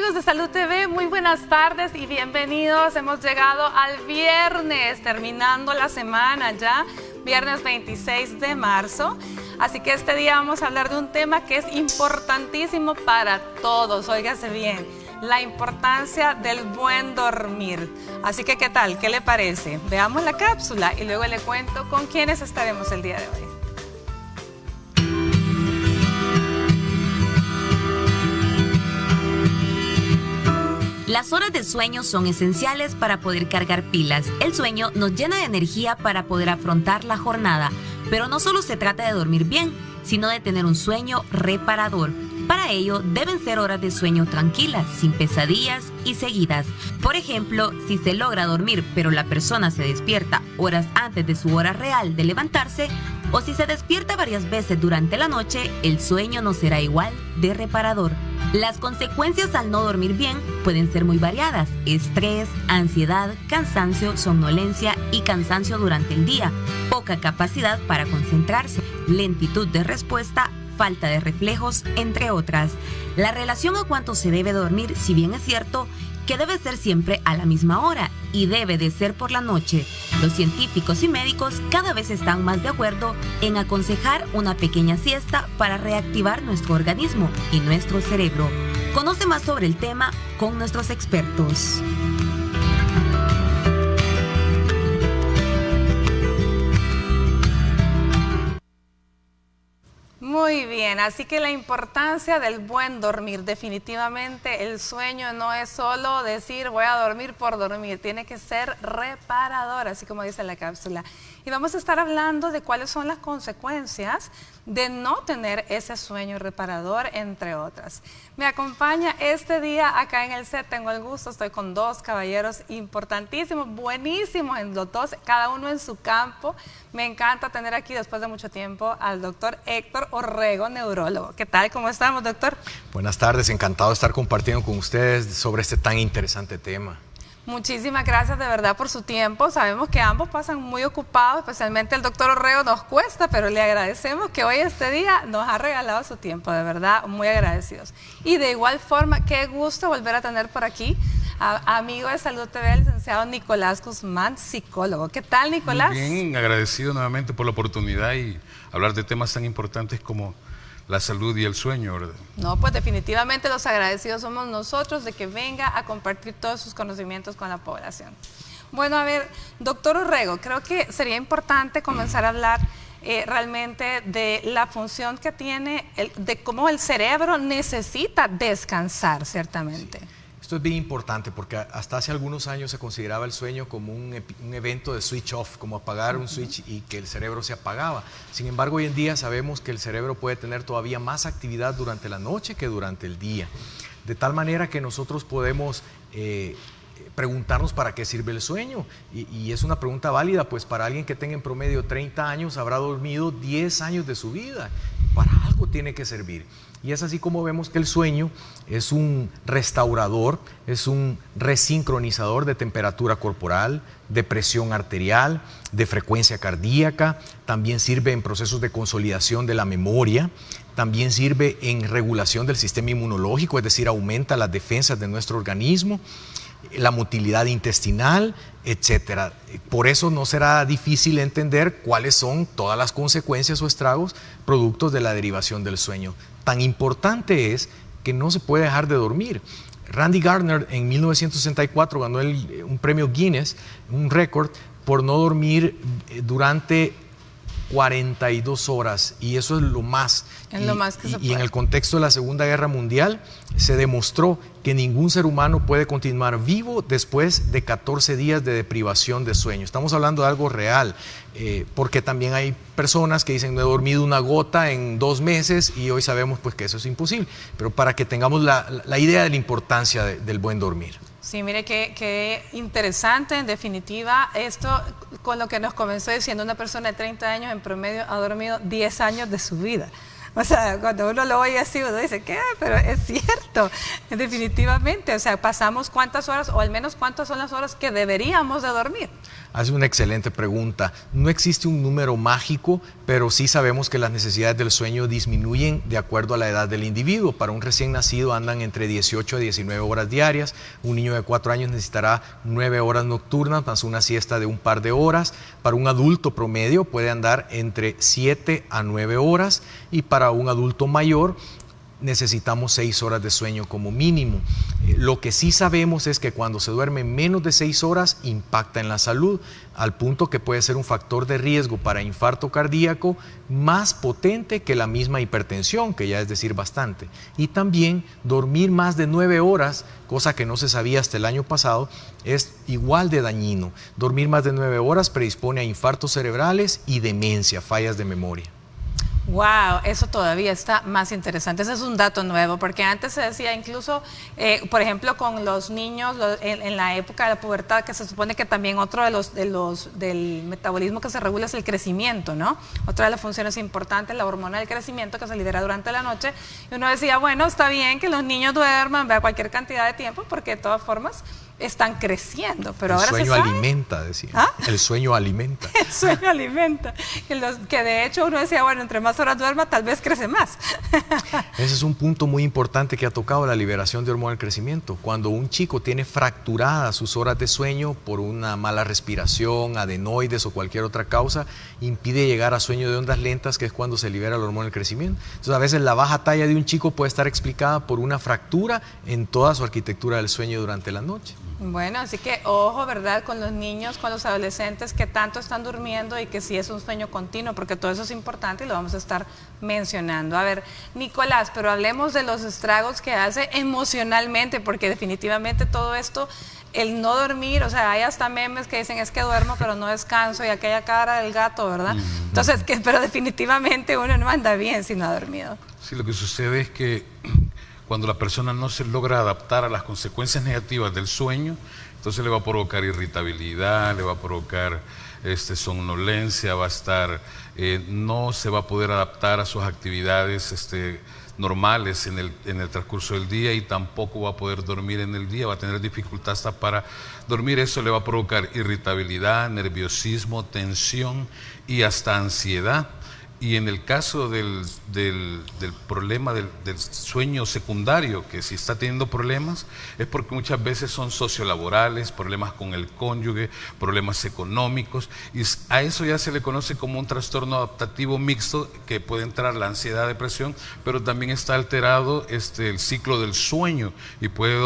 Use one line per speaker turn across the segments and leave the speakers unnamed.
amigos de Salud TV, muy buenas tardes y bienvenidos. Hemos llegado al viernes, terminando la semana ya, viernes 26 de marzo. Así que este día vamos a hablar de un tema que es importantísimo para todos, óigase bien, la importancia del buen dormir. Así que, ¿qué tal? ¿Qué le parece? Veamos la cápsula y luego le cuento con quiénes estaremos el día de hoy.
Las horas de sueño son esenciales para poder cargar pilas. El sueño nos llena de energía para poder afrontar la jornada, pero no solo se trata de dormir bien, sino de tener un sueño reparador. Para ello, deben ser horas de sueño tranquilas, sin pesadillas y seguidas. Por ejemplo, si se logra dormir, pero la persona se despierta horas antes de su hora real de levantarse, o si se despierta varias veces durante la noche, el sueño no será igual de reparador. Las consecuencias al no dormir bien pueden ser muy variadas: estrés, ansiedad, cansancio, somnolencia y cansancio durante el día, poca capacidad para concentrarse, lentitud de respuesta, falta de reflejos, entre otras. La relación a cuánto se debe dormir, si bien es cierto que debe ser siempre a la misma hora y debe de ser por la noche, los científicos y médicos cada vez están más de acuerdo en aconsejar una pequeña siesta para reactivar nuestro organismo y nuestro cerebro. Conoce más sobre el tema con nuestros expertos.
Muy bien, así que la importancia del buen dormir. Definitivamente el sueño no es solo decir voy a dormir por dormir, tiene que ser reparador, así como dice la cápsula. Y vamos a estar hablando de cuáles son las consecuencias de no tener ese sueño reparador, entre otras. Me acompaña este día acá en el set, tengo el gusto, estoy con dos caballeros importantísimos, buenísimos en los dos, cada uno en su campo. Me encanta tener aquí después de mucho tiempo al doctor Héctor Orrego, neurólogo. ¿Qué tal? ¿Cómo estamos, doctor?
Buenas tardes, encantado de estar compartiendo con ustedes sobre este tan interesante tema.
Muchísimas gracias de verdad por su tiempo. Sabemos que ambos pasan muy ocupados, especialmente el doctor Orrego nos cuesta, pero le agradecemos que hoy este día nos ha regalado su tiempo, de verdad, muy agradecidos. Y de igual forma, qué gusto volver a tener por aquí a amigo de Salud TV, el licenciado Nicolás Guzmán, psicólogo. ¿Qué tal, Nicolás?
Muy bien, agradecido nuevamente por la oportunidad y hablar de temas tan importantes como la salud y el sueño, ¿verdad?
No, pues definitivamente los agradecidos somos nosotros de que venga a compartir todos sus conocimientos con la población. Bueno, a ver, doctor Orrego, creo que sería importante comenzar a hablar realmente de la función que tiene, de cómo el cerebro necesita descansar, ciertamente.
Esto es bien importante porque hasta hace algunos años se consideraba el sueño como un evento de switch off, como apagar un switch y que el cerebro se apagaba. Sin embargo, hoy en día sabemos que el cerebro puede tener todavía más actividad durante la noche que durante el día. De tal manera que nosotros podemos preguntarnos para qué sirve el sueño. Y es una pregunta válida, pues para alguien que tenga en promedio 30 años habrá dormido 10 años de su vida. Para algo tiene que servir. Y es así como vemos que el sueño es un restaurador, es un resincronizador de temperatura corporal, de presión arterial, de frecuencia cardíaca, también sirve en procesos de consolidación de la memoria, también sirve en regulación del sistema inmunológico, es decir, aumenta las defensas de nuestro organismo, la motilidad intestinal, etcétera. Por eso no será difícil entender cuáles son todas las consecuencias o estragos productos de la derivación del sueño. Tan importante es que no se puede dejar de dormir. Randy Gardner en 1964 ganó un premio Guinness, un récord, por no dormir durante 42 horas, y eso es lo más.
Es lo más que se puede.
Y en el contexto de la Segunda Guerra Mundial se demostró que ningún ser humano puede continuar vivo después de 14 días de deprivación de sueño. Estamos hablando de algo real, porque también hay personas que dicen no he dormido una gota en 2 meses y hoy sabemos pues que eso es imposible, pero para que tengamos la idea de la importancia del buen dormir.
Sí, mire qué interesante, en definitiva, esto con lo que nos comenzó diciendo una persona de 30 años en promedio ha dormido 10 años de su vida. O sea, cuando uno lo oye así, uno dice, ¿qué? Pero es cierto, definitivamente. O sea, pasamos cuántas horas, o al menos cuántas son las horas que deberíamos de dormir.
Hace una excelente pregunta. No existe un número mágico, pero sí sabemos que las necesidades del sueño disminuyen de acuerdo a la edad del individuo. Para un recién nacido andan entre 18 a 19 horas diarias. Un niño de 4 años necesitará 9 horas nocturnas más una siesta de un par de horas. Para un adulto promedio puede andar entre 7 a 9 horas y para un adulto mayor necesitamos 6 horas de sueño como mínimo. Lo que sí sabemos es que cuando se duerme menos de 6 horas impacta en la salud, al punto que puede ser un factor de riesgo para infarto cardíaco más potente que la misma hipertensión, que ya es decir bastante. Y también dormir más de 9 horas, cosa que no se sabía hasta el año pasado, es igual de dañino. Dormir más de 9 horas predispone a infartos cerebrales y demencia, fallas de memoria.
Wow, eso todavía está más interesante. Ese es un dato nuevo, porque antes se decía incluso, por ejemplo, con los niños en la época de la pubertad, que se supone que también otro del metabolismo que se regula es el crecimiento, ¿no? Otra de las funciones importantes, la hormona del crecimiento que se libera durante la noche. Y uno decía, bueno, está bien que los niños duerman, vea cualquier cantidad de tiempo, porque de todas formas están creciendo, pero ahora se sabe.
El sueño alimenta, decía.
¿Ah?
El sueño alimenta.
El sueño alimenta. Que de hecho uno decía, bueno, entre más horas duerma, tal vez crece más.
Ese es un punto muy importante que ha tocado la liberación de hormona del crecimiento. Cuando un chico tiene fracturadas sus horas de sueño por una mala respiración, adenoides o cualquier otra causa, impide llegar a sueño de ondas lentas, que es cuando se libera la hormona del crecimiento. Entonces, a veces la baja talla de un chico puede estar explicada por una fractura en toda su arquitectura del sueño durante la noche.
Bueno, así que ojo, ¿verdad? Con los niños, con los adolescentes que tanto están durmiendo y que sí es un sueño continuo, porque todo eso es importante y lo vamos a estar mencionando. A ver, Nicolás, pero hablemos de los estragos que hace emocionalmente, porque definitivamente todo esto, el no dormir, o sea, hay hasta memes que dicen es que duermo pero no descanso y aquella cara del gato, ¿verdad? Entonces, pero definitivamente uno no anda bien si no ha dormido.
Sí, lo que sucede es que cuando la persona no se logra adaptar a las consecuencias negativas del sueño, entonces le va a provocar irritabilidad, le va a provocar somnolencia, va a estar, no se va a poder adaptar a sus actividades normales en el transcurso del día y tampoco va a poder dormir en el día, va a tener dificultad hasta para dormir. Eso le va a provocar irritabilidad, nerviosismo, tensión y hasta ansiedad. Y en el caso del problema del sueño secundario, que si está teniendo problemas, es porque muchas veces son sociolaborales, problemas con el cónyuge, problemas económicos, y a eso ya se le conoce como un trastorno adaptativo mixto, que puede entrar la ansiedad, depresión, pero también está alterado el ciclo del sueño, y puede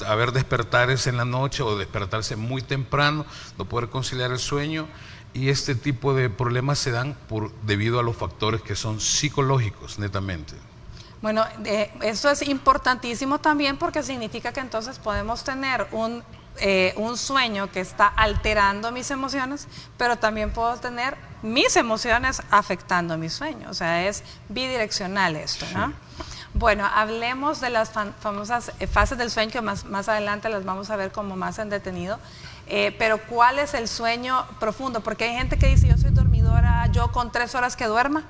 haber despertares en la noche o despertarse muy temprano, no poder conciliar el sueño. Y este tipo de problemas se dan debido a los factores que son psicológicos, netamente.
Bueno, eso es importantísimo también porque significa que entonces podemos tener un sueño que está alterando mis emociones, pero también puedo tener mis emociones afectando mi sueño. O sea, es bidireccional esto, ¿no? Sí. Bueno, hablemos de las famosas fases del sueño, que más adelante las vamos a ver como más en detenido. Pero ¿cuál es el sueño profundo? Porque hay gente que dice, yo soy dormidora, yo con 3 horas que duerma,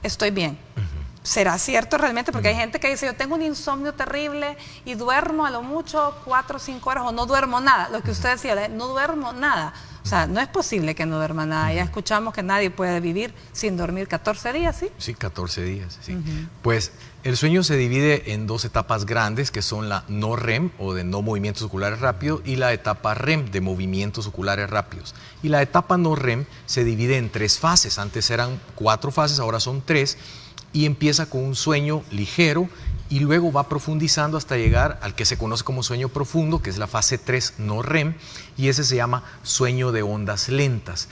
estoy bien. ¿Será cierto realmente? Porque hay gente que dice, yo tengo un insomnio terrible y duermo a lo mucho 4 o 5 horas o no duermo nada. Lo que usted decía, no duermo nada. O sea, no es posible que no duerma nada. Ya escuchamos que nadie puede vivir sin dormir 14 días, ¿sí? Sí,
14 días, sí. Pues el sueño se divide en 2 etapas grandes, que son la no REM, o de no movimientos oculares rápidos, y la etapa REM, de movimientos oculares rápidos. Y la etapa no REM se divide en 3 fases. Antes eran 4 fases, ahora son 3, y empieza con un sueño ligero, y luego va profundizando hasta llegar al que se conoce como sueño profundo, que es la fase 3 no REM, y ese se llama sueño de ondas lentas.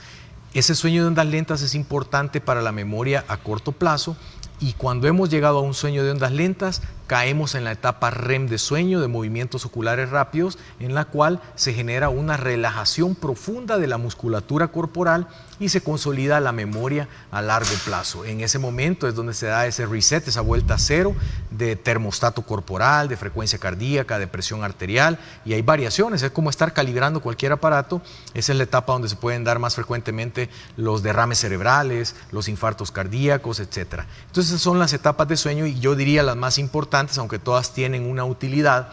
Ese sueño de ondas lentas es importante para la memoria a corto plazo, y cuando hemos llegado a un sueño de ondas lentas, caemos en la etapa REM de sueño, de movimientos oculares rápidos, en la cual se genera una relajación profunda de la musculatura corporal y se consolida la memoria a largo plazo. En ese momento es donde se da ese reset, esa vuelta a cero de termostato corporal, de frecuencia cardíaca, de presión arterial, y hay variaciones, es como estar calibrando cualquier aparato. Esa es la etapa donde se pueden dar más frecuentemente los derrames cerebrales, los infartos cardíacos, etc. Entonces esas son las etapas de sueño, y yo diría las más importantes, aunque todas tienen una utilidad,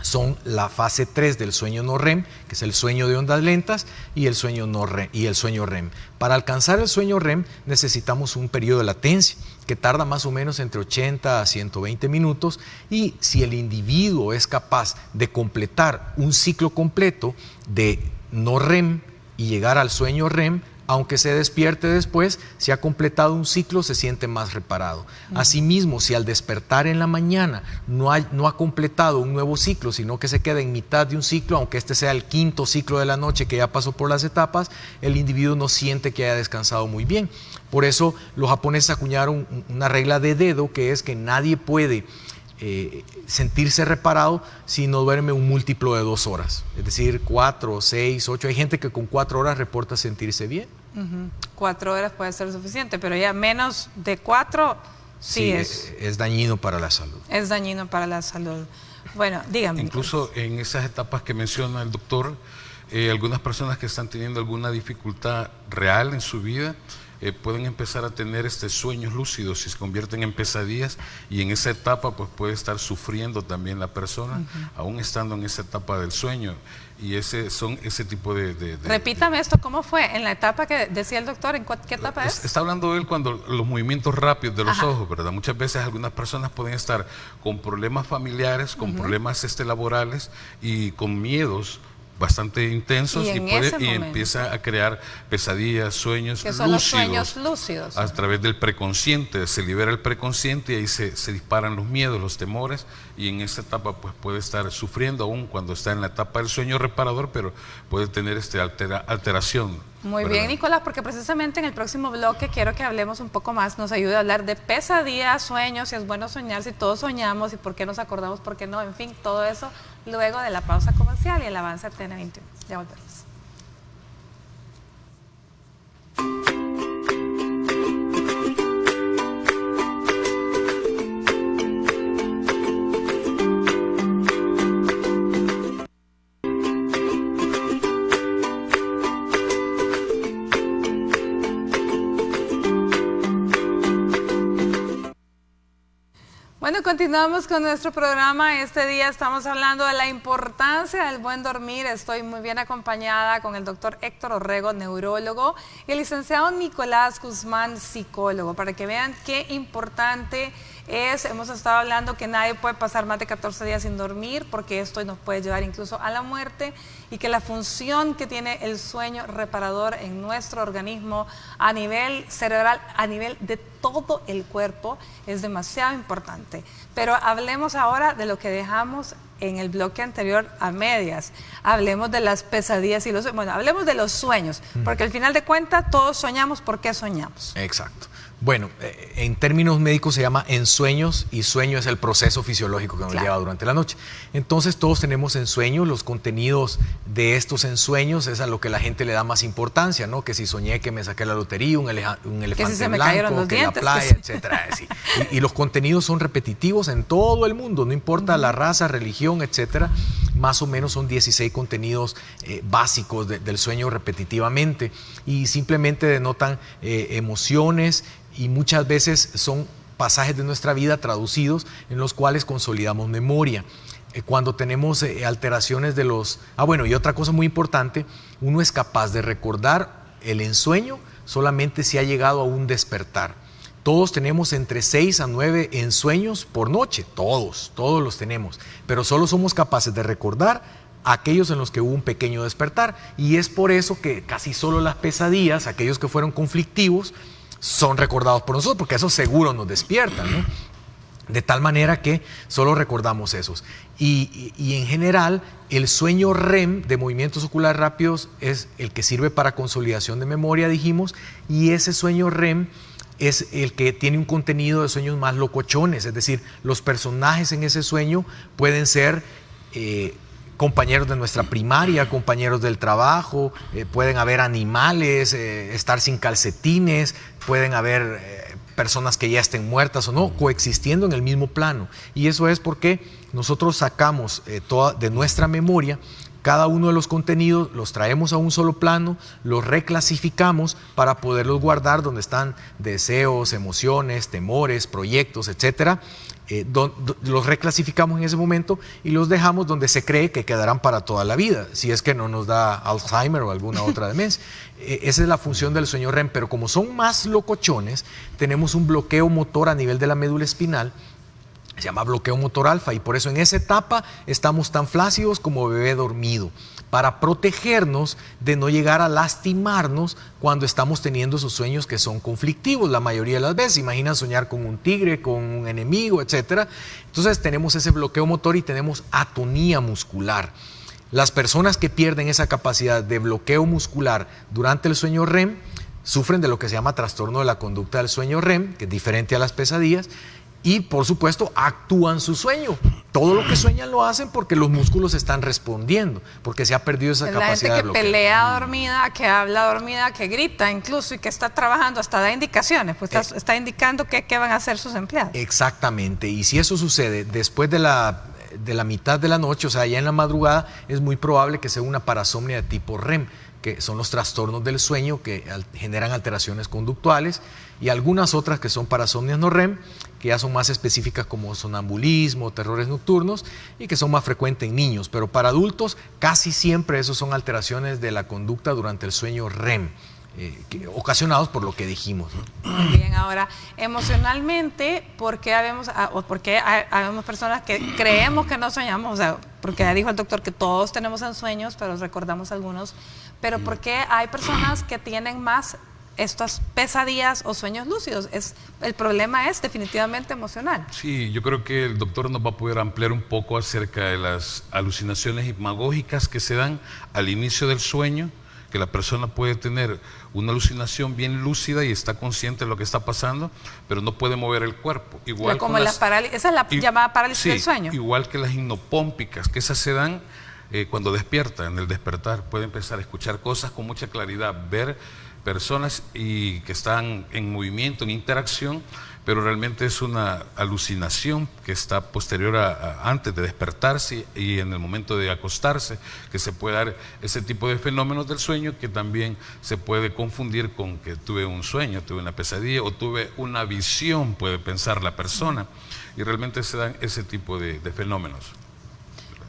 son la fase 3 del sueño no REM, que es el sueño de ondas lentas, y el sueño no REM, y el sueño REM. Para alcanzar el sueño REM necesitamos un periodo de latencia que tarda más o menos entre 80 a 120 minutos, y si el individuo es capaz de completar un ciclo completo de no REM y llegar al sueño REM, aunque se despierte después, si ha completado un ciclo, se siente más reparado. Asimismo, si al despertar en la mañana no ha completado un nuevo ciclo, sino que se queda en mitad de un ciclo, aunque este sea el quinto ciclo de la noche que ya pasó por las etapas, el individuo no siente que haya descansado muy bien. Por eso los japoneses acuñaron una regla de dedo, que es que nadie puede sentirse reparado si no duerme un múltiplo de 2 horas, es decir, 4, 6, 8. Hay gente que con 4 horas reporta sentirse bien.
4 horas puede ser suficiente, pero ya menos de 4 sí
es dañino para la salud.
Es dañino para la salud. Bueno, dígame.
Incluso en esas etapas que menciona el doctor, algunas personas que están teniendo alguna dificultad real en su vida pueden empezar a tener sueños lúcidos y se convierten en pesadillas, y en esa etapa pues puede estar sufriendo también la persona, aún estando en esa etapa del sueño. Y ese tipo de
Repítame esto, ¿cómo fue? En la etapa que decía el doctor, ¿en qué etapa es?
Está hablando él cuando los movimientos rápidos de los ojos, ¿verdad? Muchas veces algunas personas pueden estar con problemas familiares, con problemas laborales y con miedos bastante intensos, y empieza a crear pesadillas, sueños
que son
lúcidos,
los sueños lúcidos.
A través del preconsciente, se libera el preconsciente y ahí se disparan los miedos, los temores, y en esa etapa pues puede estar sufriendo aún cuando está en la etapa del sueño reparador, pero puede tener alteración.
Muy bien, Nicolás, porque precisamente en el próximo bloque quiero que hablemos un poco más, nos ayude a hablar de pesadillas, sueños, si es bueno soñar, si todos soñamos y por qué nos acordamos, por qué no, en fin, todo eso luego de la pausa comercial y el avance TN21. Ya volvemos. Bueno, continuamos con nuestro programa. Este día estamos hablando de la importancia del buen dormir. Estoy muy bien acompañada con el doctor Héctor Orrego, neurólogo, y el licenciado Nicolás Guzmán, psicólogo, para que vean qué importante es. Hemos estado hablando que nadie puede pasar más de 14 días sin dormir, porque esto nos puede llevar incluso a la muerte, y que la función que tiene el sueño reparador en nuestro organismo a nivel cerebral, a nivel de todo el cuerpo, es demasiado importante. Pero hablemos ahora de lo que dejamos en el bloque anterior a medias. Hablemos de las pesadillas y hablemos de los sueños, porque al final de cuentas todos soñamos. ¿Por qué soñamos?
Exacto. Bueno, en términos médicos se llama ensueños, y sueño es el proceso fisiológico que nos lleva durante la noche. Entonces todos tenemos ensueños, los contenidos de estos ensueños es a lo que la gente le da más importancia, ¿no? Que si soñé que me saqué la lotería, un elefante
que si se me
blanco,
cayeron los
que
dientes,
la playa, etcétera. Sí. Y los contenidos son repetitivos en todo el mundo, no importa la raza, religión, etcétera. Más o menos son 16 contenidos básicos del sueño repetitivamente, y simplemente denotan emociones, y muchas veces son pasajes de nuestra vida traducidos en los cuales consolidamos memoria. Cuando tenemos alteraciones de los... y otra cosa muy importante, uno es capaz de recordar el ensueño solamente si ha llegado a un despertar. Todos tenemos entre 6 a 9 ensueños por noche, todos los tenemos, pero solo somos capaces de recordar aquellos en los que hubo un pequeño despertar, y es por eso que casi solo las pesadillas, aquellos que fueron conflictivos, son recordados por nosotros, porque esos seguro nos despiertan, ¿no? De tal manera que solo recordamos esos. Y en general, el sueño REM de movimientos oculares rápidos es el que sirve para consolidación de memoria, dijimos, y ese sueño REM es el que tiene un contenido de sueños más locochones, es decir, los personajes en ese sueño pueden ser compañeros de nuestra primaria, compañeros del trabajo, pueden haber animales, estar sin calcetines, pueden haber personas que ya estén muertas o no, coexistiendo en el mismo plano. Y eso es porque nosotros sacamos de nuestra memoria cada uno de los contenidos, los traemos a un solo plano, los reclasificamos para poderlos guardar donde están deseos, emociones, temores, proyectos, etcétera. Los reclasificamos en ese momento y los dejamos donde se cree que quedarán para toda la vida, si es que no nos da Alzheimer o alguna otra demencia. Esa es la función del sueño REM, pero como son más locochones, tenemos un bloqueo motor a nivel de la médula espinal, se llama bloqueo motor alfa, y por eso en esa etapa estamos tan flácidos como bebé dormido, para protegernos de no llegar a lastimarnos cuando estamos teniendo esos sueños que son conflictivos la mayoría de las veces. Imagina soñar con un tigre, con un enemigo, etc. Entonces tenemos ese bloqueo motor y tenemos atonía muscular. Las personas que pierden esa capacidad de bloqueo muscular durante el sueño REM sufren de lo que se llama trastorno de la conducta del sueño REM, que es diferente a las pesadillas, y por supuesto actúan su sueño. Todo lo que sueñan lo hacen porque los músculos están respondiendo, porque se ha perdido esa capacidad de bloqueo.
La gente que pelea dormida, que habla dormida, que grita incluso y que está trabajando, hasta da indicaciones, pues está indicando qué van a hacer sus empleados.
Exactamente, y si eso sucede después de la mitad de la noche, o sea, ya en la madrugada, es muy probable que sea una parasomnia de tipo REM, que son los trastornos del sueño que generan alteraciones conductuales, y algunas otras que son parasomnias no REM, que ya son más específicas como sonambulismo, terrores nocturnos, y que son más frecuentes en niños. Pero para adultos casi siempre esos son alteraciones de la conducta durante el sueño REM, ocasionados por lo que dijimos, ¿no?
Muy bien, ahora, emocionalmente, ¿por qué habemos personas que creemos que no soñamos? O sea, porque ya dijo el doctor que todos tenemos sueños, pero recordamos algunos. Pero ¿por qué hay personas que tienen más estas pesadillas o sueños lúcidos? El problema es definitivamente emocional.
Sí, yo creo que el doctor nos va a poder ampliar un poco acerca de las alucinaciones hipnagógicas que se dan al inicio del sueño, que la persona puede tener una alucinación bien lúcida y está consciente de lo que está pasando, pero no puede mover el cuerpo. Igual
como esa es la llamada parálisis del sueño.
Igual que las hipnopómpicas, que esas se dan cuando despierta, en el despertar, puede empezar a escuchar cosas con mucha claridad, ver personas y que están en movimiento, en interacción, pero realmente es una alucinación que está posterior antes de despertarse y en el momento de acostarse, que se puede dar ese tipo de fenómenos del sueño, que también se puede confundir con que tuve un sueño, tuve una pesadilla o tuve una visión, puede pensar la persona, y realmente se dan ese tipo de fenómenos.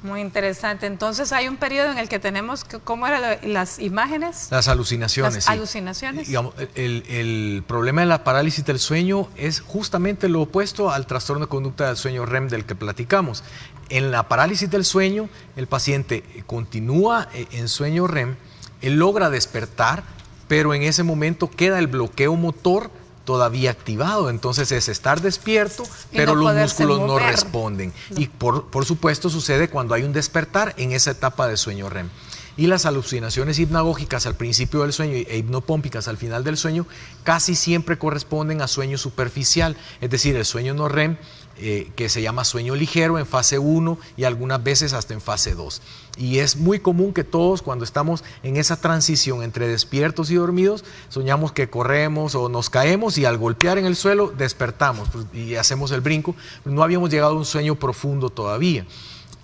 Muy interesante. Entonces hay un periodo en el que tenemos, ¿cómo eran las imágenes?
Las alucinaciones.
Las alucinaciones.
Digamos, el problema de la parálisis del sueño es justamente lo opuesto al trastorno de conducta del sueño REM del que platicamos. En la parálisis del sueño, el paciente continúa en sueño REM, él logra despertar, pero en ese momento queda el bloqueo motor todavía activado, entonces es estar despierto, pero los músculos no responden. Y por supuesto sucede cuando hay un despertar en esa etapa de sueño REM. Y las alucinaciones hipnagógicas al principio del sueño e hipnopómpicas al final del sueño casi siempre corresponden a sueño superficial, es decir, el sueño no REM, que se llama sueño ligero en fase 1 y algunas veces hasta en fase 2. Y es muy común que todos, cuando estamos en esa transición entre despiertos y dormidos, soñamos que corremos o nos caemos y al golpear en el suelo despertamos y hacemos el brinco. No habíamos llegado a un sueño profundo todavía.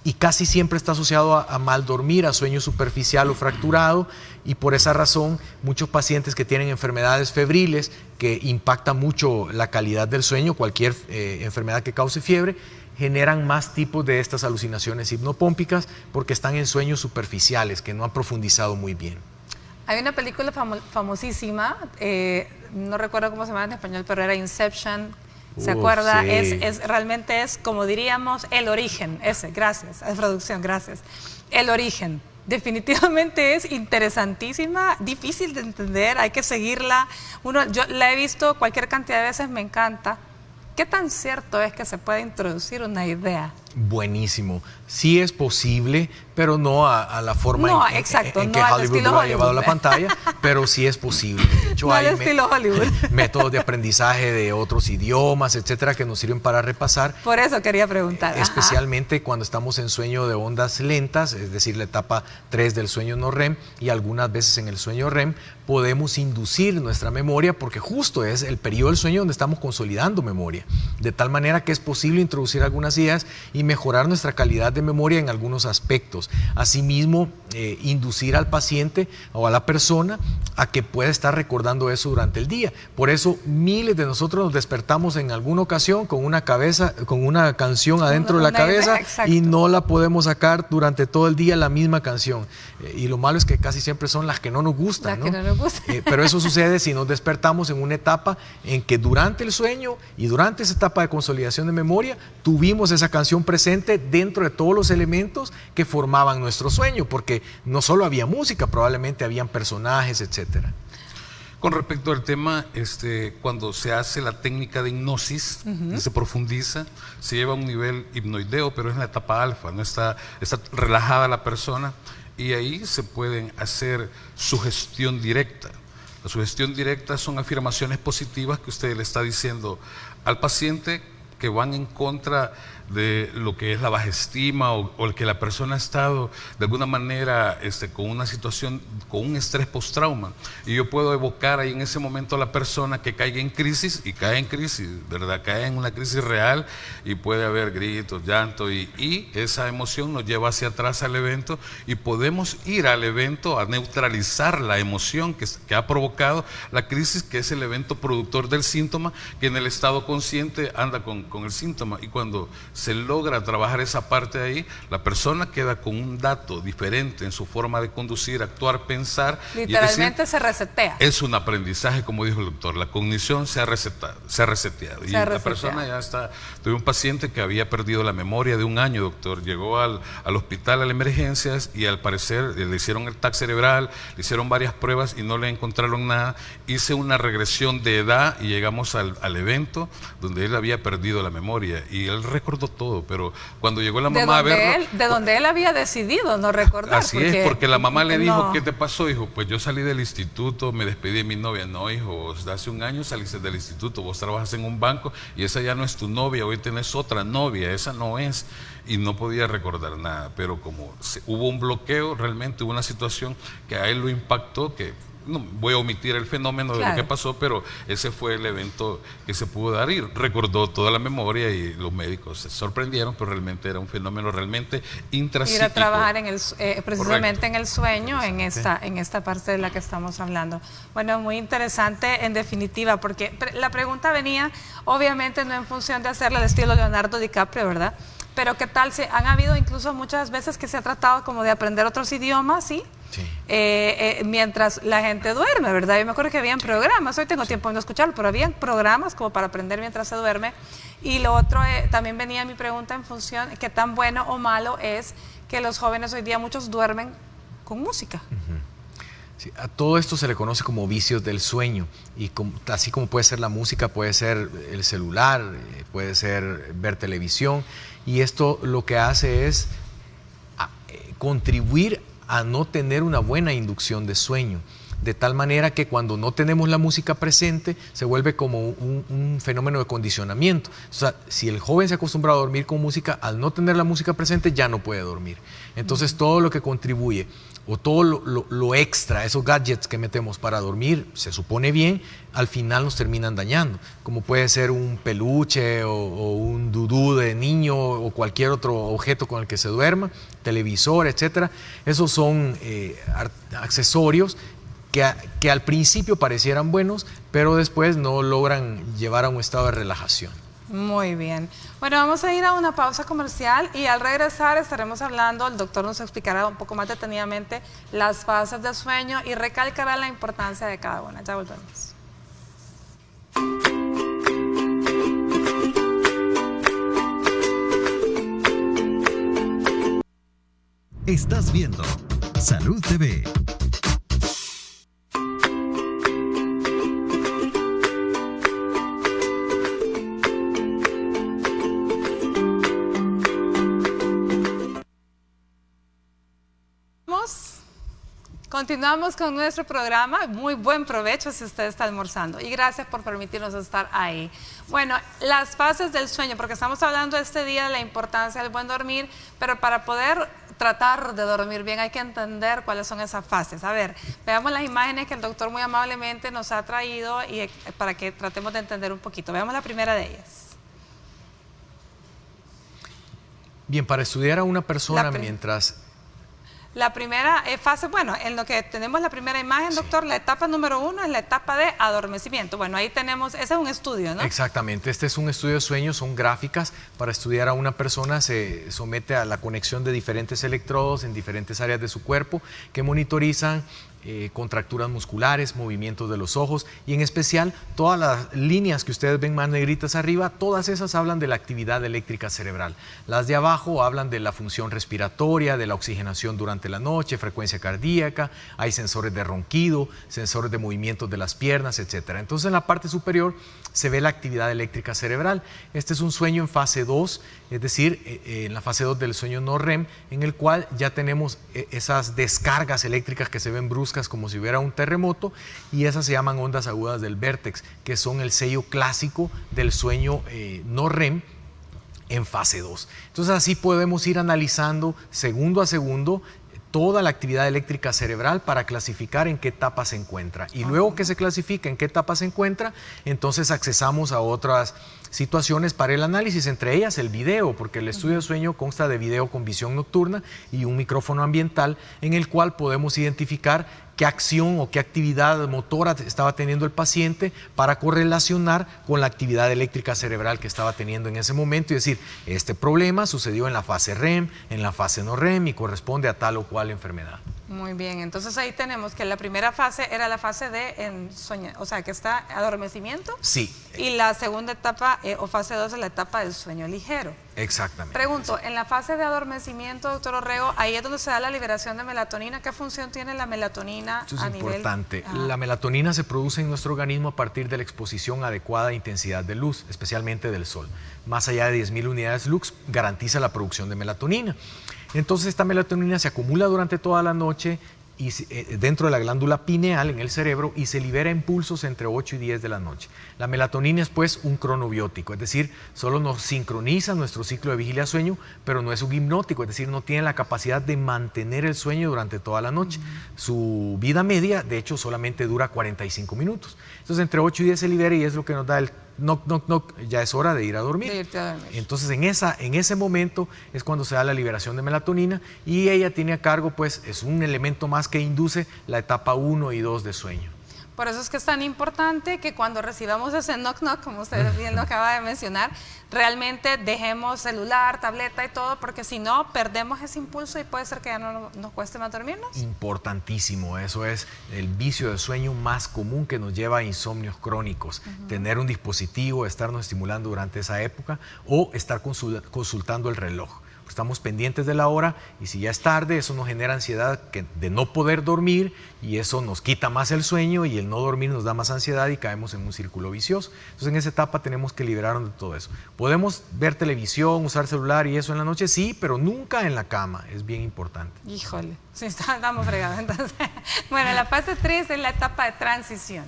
Y casi siempre está asociado a mal dormir, a sueño superficial o fracturado, y por esa razón muchos pacientes que tienen enfermedades febriles que impactan mucho la calidad del sueño, cualquier enfermedad que cause fiebre, generan más tipos de estas alucinaciones hipnopómpicas porque están en sueños superficiales que no han profundizado muy bien.
Hay una película famosísima, no recuerdo cómo se llama en español, pero era Inception. ¿Se acuerda? Sí. Realmente es, como diríamos, el origen. Gracias, es producción, gracias. El origen. Definitivamente es interesantísima, difícil de entender, hay que seguirla. Yo la he visto cualquier cantidad de veces, me encanta. ¿Qué tan cierto es que se puede introducir una idea
Buenísimo. Sí es posible, pero no a la forma
No,
en
exacto,
que
no al
Hollywood
estilo
lo ha llevado a
Hollywood.
la pantalla, pero sí es posible. De hecho,
No al
hay
estilo Hollywood.
métodos de aprendizaje de otros idiomas, etcétera, que nos sirven para repasar.
Por eso quería preguntar. Ajá.
Especialmente cuando estamos en sueño de ondas lentas, es decir, la etapa 3 del sueño no REM, y algunas veces en el sueño REM podemos inducir nuestra memoria, porque justo es el periodo del sueño donde estamos consolidando memoria, de tal manera que es posible introducir algunas ideas y mejorar nuestra calidad de memoria en algunos aspectos. Asimismo, inducir al paciente o a la persona a que pueda estar recordando eso durante el día. Por eso miles de nosotros nos despertamos en alguna ocasión con una canción adentro de la cabeza,
exacto.
y no la podemos sacar durante todo el día la misma canción. Y lo malo es que casi siempre son las que no nos gustan, ¿no?
Que no nos gusta.
Pero eso sucede si nos despertamos en una etapa en que durante el sueño y durante esa etapa de consolidación de memoria tuvimos esa canción presente dentro de todos los elementos que formaban nuestro sueño, porque no solo había música, probablemente habían personajes, etcétera.
Con respecto al tema, cuando se hace la técnica de hipnosis, se profundiza, se lleva a un nivel hipnoideo, pero es en la etapa alfa, no está relajada la persona, y ahí se pueden hacer sugestión directa. La sugestión directa son afirmaciones positivas que usted le está diciendo al paciente que van en contra de lo que es la baja estima o el que la persona ha estado de alguna manera con una situación, con un estrés post-trauma. Y yo puedo evocar ahí en ese momento a la persona que caiga en crisis, y cae en crisis, ¿verdad? Cae en una crisis real, y puede haber gritos, llanto, y esa emoción nos lleva hacia atrás al evento, y podemos ir al evento a neutralizar la emoción que ha provocado la crisis, que es el evento productor del síntoma, que en el estado consciente anda con el síntoma. Y cuando se logra trabajar esa parte de ahí, la persona queda con un dato diferente en su forma de conducir, actuar, pensar.
Literalmente se resetea.
Es un aprendizaje, como dijo el doctor, la cognición se ha reseteado. Y la persona ya está. Tuve un paciente que había perdido la memoria de un año, doctor. Llegó al hospital, a las emergencias, y al parecer le hicieron el TAC cerebral, le hicieron varias pruebas y no le encontraron nada. Hice una regresión de edad y llegamos al evento donde él había perdido la memoria, y él recordó todo, pero cuando llegó la mamá a verlo...
De donde él había decidido no recordar.
Así es, porque la mamá le dijo, ¿qué te pasó, hijo? Pues yo salí del instituto, me despedí de mi novia. No, hijo, hace un año saliste del instituto, vos trabajas en un banco y esa ya no es tu novia, hoy tenés otra novia, esa no es. Y no podía recordar nada, pero como hubo un bloqueo, realmente hubo una situación que a él lo impactó, que... No voy a omitir el fenómeno de lo que pasó, pero ese fue el evento que se pudo dar, y recordó toda la memoria, y los médicos se sorprendieron, pero realmente era un fenómeno realmente intrapsíquico.
Ir a trabajar precisamente
Correcto.
en el sueño, en esta parte de la que estamos hablando. Bueno, muy interesante en definitiva, porque la pregunta venía obviamente no en función de hacerle al estilo Leonardo DiCaprio, ¿verdad? Pero qué tal, han habido incluso muchas veces que se ha tratado como de aprender otros idiomas, ¿sí? Sí. Mientras la gente duerme, ¿verdad? Yo me acuerdo que habían programas, hoy tengo tiempo de no escucharlo, pero habían programas como para aprender mientras se duerme. Y lo otro, también venía mi pregunta en función, ¿qué tan bueno o malo es que los jóvenes hoy día muchos duermen con música?
Sí, a todo esto se le conoce como vicios del sueño, y así como puede ser la música, puede ser el celular, puede ser ver televisión, y esto lo que hace es contribuir a no tener una buena inducción de sueño, de tal manera que cuando no tenemos la música presente se vuelve como un fenómeno de condicionamiento. O sea, si el joven se acostumbra a dormir con música, al no tener la música presente ya no puede dormir. Entonces todo lo que contribuye o todo lo extra, esos gadgets que metemos para dormir, se supone bien, al final nos terminan dañando, como puede ser un peluche o un dudú de niño o cualquier otro objeto con el que se duerma, televisor, etcétera. Esos son accesorios que al principio parecieran buenos, pero después no logran llevar a un estado de relajación.
Muy bien. Bueno, vamos a ir a una pausa comercial, y al regresar estaremos hablando, el doctor nos explicará un poco más detenidamente las fases de sueño y recalcará la importancia de cada una. Ya volvemos.
Estás viendo Salud TV.
Continuamos con nuestro programa. Muy buen provecho si usted está almorzando. Y gracias por permitirnos estar ahí. Bueno, las fases del sueño, porque estamos hablando este día de la importancia del buen dormir, pero para poder tratar de dormir bien hay que entender cuáles son esas fases. A ver, veamos las imágenes que el doctor muy amablemente nos ha traído y para que tratemos de entender un poquito. Veamos la primera de ellas.
Bien, para estudiar a una persona mientras...
La primera fase, bueno, en lo que tenemos la primera imagen, doctor, la etapa número 1 es la etapa de adormecimiento. Bueno, ahí tenemos, ese es un estudio, ¿no?
Exactamente, este es un estudio de sueños, son gráficas. Para estudiar a una persona se somete a la conexión de diferentes electrodos en diferentes áreas de su cuerpo que monitorizan contracturas musculares, movimientos de los ojos y en especial todas las líneas que ustedes ven más negritas arriba, todas esas hablan de la actividad eléctrica cerebral. Las de abajo hablan de la función respiratoria, de la oxigenación durante la noche, frecuencia cardíaca, hay sensores de ronquido, sensores de movimientos de las piernas, etc. Entonces en la parte superior se ve la actividad eléctrica cerebral. Este es un sueño en fase 2, es decir, en la fase 2 del sueño no REM, en el cual ya tenemos esas descargas eléctricas que se ven bruscas como si hubiera un terremoto, y esas se llaman ondas agudas del vértex, que son el sello clásico del sueño no REM en fase 2. Entonces así podemos ir analizando segundo a segundo toda la actividad eléctrica cerebral para clasificar en qué etapa se encuentra. Y luego que se clasifica en qué etapa se encuentra, entonces accesamos a otras situaciones para el análisis, entre ellas el video, porque el estudio de sueño consta de video con visión nocturna y un micrófono ambiental en el cual podemos identificar qué acción o qué actividad motora estaba teniendo el paciente para correlacionar con la actividad eléctrica cerebral que estaba teniendo en ese momento y decir, este problema sucedió en la fase REM, en la fase no REM y corresponde a tal o cual enfermedad.
Muy bien, entonces ahí tenemos que la primera fase era la fase de sueño, o sea, que está adormecimiento.
Sí.
Y la segunda etapa o fase 2 es la etapa del sueño ligero.
Exactamente.
Pregunto, en la fase de adormecimiento, doctor Orrego, ahí es donde se da la liberación de melatonina. ¿Qué función tiene la melatonina
Eso es
a nivel?
importante. La melatonina se produce en nuestro organismo a partir de la exposición adecuada a intensidad de luz, especialmente del sol. Más allá de 10.000 unidades lux garantiza la producción de melatonina. Entonces esta melatonina se acumula durante toda la noche y dentro de la glándula pineal en el cerebro y se libera en pulsos entre 8 y 10 de la noche. La melatonina es pues un cronobiótico, es decir, solo nos sincroniza nuestro ciclo de vigilia-sueño, pero no es un hipnótico, es decir, no tiene la capacidad de mantener el sueño durante toda la noche. Su vida media, de hecho, solamente dura 45 minutos. Entonces entre 8 y 10 se libera y es lo que nos da el knock, knock, knock, ya es hora de ir a dormir.
De irte a dormir.
Entonces en ese momento es cuando se da la liberación de melatonina y ella tiene a cargo, pues es un elemento más que induce la etapa 1 y 2 de sueño.
Por eso es que es tan importante que cuando recibamos ese knock knock, como usted bien lo acaba de mencionar, realmente dejemos celular, tableta y todo, porque si no, perdemos ese impulso y puede ser que ya no nos cueste más dormirnos.
Importantísimo, eso es el vicio de sueño más común que nos lleva a insomnios crónicos. Tener un dispositivo, estarnos estimulando durante esa época o estar consultando el reloj. Estamos pendientes de la hora y si ya es tarde, eso nos genera ansiedad de no poder dormir y eso nos quita más el sueño y el no dormir nos da más ansiedad y caemos en un círculo vicioso. Entonces en esa etapa tenemos que liberarnos de todo eso. Podemos ver televisión, usar celular y eso en la noche, sí, pero nunca en la cama, es bien importante.
Híjole, sí, estamos fregados. Entonces, bueno, la fase 3 es la etapa de transición.